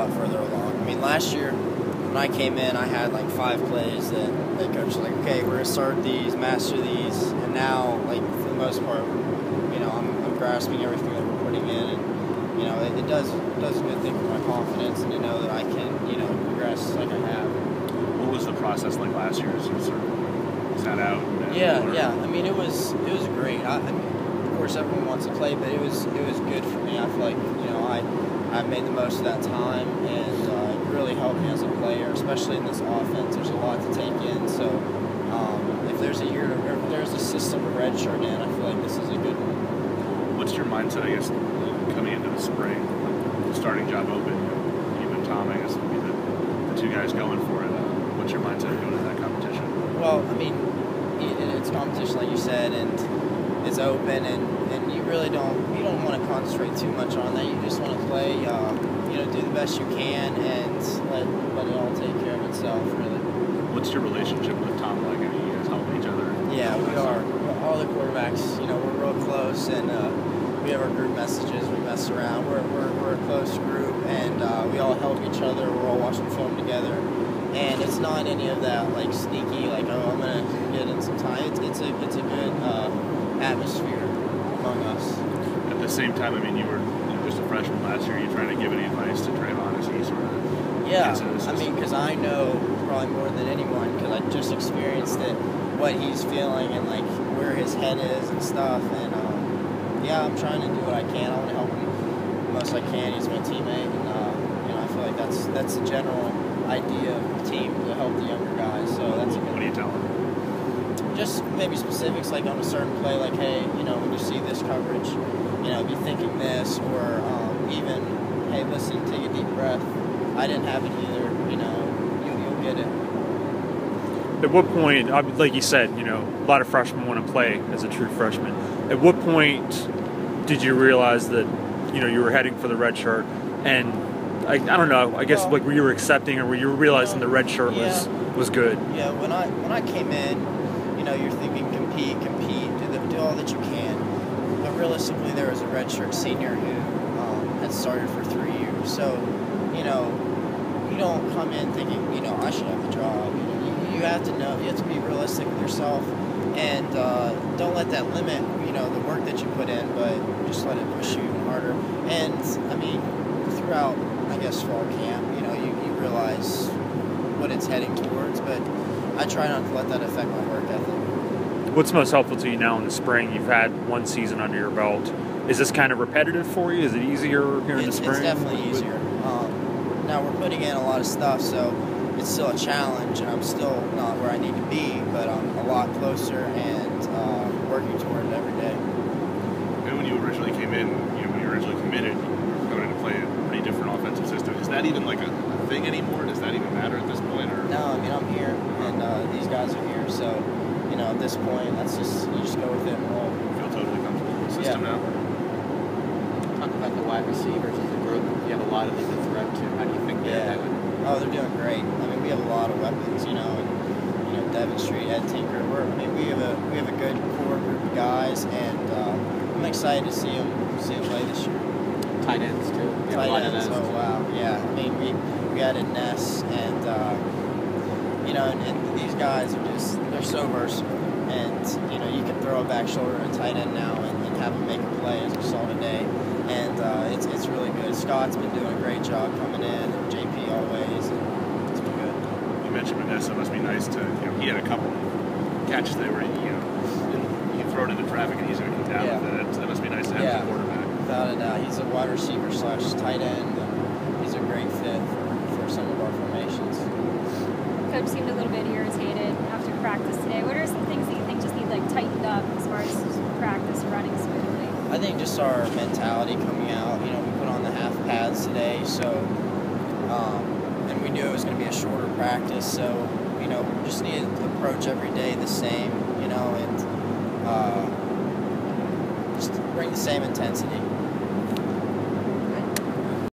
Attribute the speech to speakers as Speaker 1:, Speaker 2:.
Speaker 1: lot further along. I mean, last year when I came in, I had like 5 plays that coach was like, okay, we're gonna start these, master these, and now, like, for the most part, you know, I'm grasping everything that we're putting in, and you know, it does a good thing for my confidence, and to know that I can, you know, progress like I have.
Speaker 2: What was the process like last year? So you sort of sat out.
Speaker 1: Yeah. I mean, it was great. I mean, of course, everyone wants to play, but it was good for me. I feel like, you know, I made the most of that time, and it really helped me as a player, especially in this offense. There's a lot to take in. So if there's if there's a system of redshirt in, I feel like this is a good one.
Speaker 2: What's your mindset, I guess, coming into the spring, the starting job open? You and Tom, I guess, would be the 2 guys going for it. What's your mindset going into that competition?
Speaker 1: Well, I mean, it's competition, like you said, and it's open, and you really don't want to concentrate too much on that. You just want to play, you know, do the best you can, and let it all take care of itself, really.
Speaker 2: What's your relationship with Tom like? I mean, you guys help each other?
Speaker 1: Yeah, we are. All the quarterbacks, you know, we're real close, and we have our group messages. We mess around. We're a close group, and we all help each other. We're all watching film together, and it's not any of that like sneaky, like, oh, I'm gonna get in some time. It's a good atmosphere among us.
Speaker 2: At the same time, I mean, you were just a freshman last year. You trying to give any advice to Trayvon as he sort of gets into the system?
Speaker 1: I mean, because I know probably more than anyone, because I just experienced it, what he's feeling and like where his head is and stuff. And yeah, I'm trying to do what I can. I want to help him the most I can. He's my teammate, and you know, I feel like that's the general idea of the team, to help the younger guys. So that's a good.
Speaker 2: What do you tell him?
Speaker 1: Just maybe specifics, like on a certain play, like, hey, you know, when you see this coverage, you know, be thinking this, or even, hey, listen, take a deep breath. I didn't have it either, you know, you'll get it.
Speaker 3: At what point, like you said, you know, a lot of freshmen want to play as a true freshman. At what point did you realize that, you know, you were heading for the red shirt? And I don't know, I guess, like, were you accepting, or were you realizing the red shirt was good?
Speaker 1: Yeah, when I came in, you know, you're thinking compete, do all that you can. But realistically, there was a redshirt senior who had started for 3 years. So, you know, you don't come in thinking, you know, I should have the job. You have to know, you have to be realistic with yourself, and don't let that limit, you know, the work that you put in, but just let it push you even harder. And, I mean, throughout, I guess, fall camp, you know, you realize what it's heading towards, but I try not to let that affect my work ethic.
Speaker 3: What's most helpful to you now in the spring? You've had 1 season under your belt. Is this kind of repetitive for you? Is it easier here in the spring?
Speaker 1: It's definitely easier. Now we're putting in a lot of stuff, so it's still a challenge, and I'm still not where I need to be, but I'm a lot closer and working toward it every day.
Speaker 2: And when you originally came in, you know, when you originally committed, you were going to play a pretty different offensive system. Is that even like a thing anymore? Does that even matter at this point? Or?
Speaker 1: No, I mean, I'm here, and these guys are here, so, you know, at this point, you just go with it and roll.
Speaker 2: You feel totally comfortable with the system now?
Speaker 4: Talk about the wide receivers as a group. You have a lot of them to throw to. How do you think they're doing?
Speaker 1: Oh, they're doing great. I mean, we have a lot of weapons, you know, and, you know, Devin Street, Ed Tinker. We have a good core group of guys, and I'm excited to see them play this year.
Speaker 4: Tight ends too.
Speaker 1: Tight ends. Oh wow, yeah. I mean, we added Ness, and you know, and these guys they're so versatile, and you know, you can throw a back shoulder to a tight end now and have them make a play, as we saw today, and it's really good. Scott's been doing a great job coming in, and JP always, and it's been good.
Speaker 2: You mentioned Vanessa. It must be nice to, you know, he had a couple catches there where you can throw it into traffic and he's going to come down with it. That must be nice to have as a quarterback.
Speaker 1: Without a doubt, he's a wide receiver / tight end, and he's a great fit for some of our formations.
Speaker 5: Coach seemed a little bit irritated after practice today. What are some things that you think just need like tightened up as far as practice running smoothly?
Speaker 1: I think just our mentality coming out. You know, we put on the half pads today, so and we knew it was going to be a shorter practice, so you know, we just needed to approach every day the same, you know, and just bring the same intensity.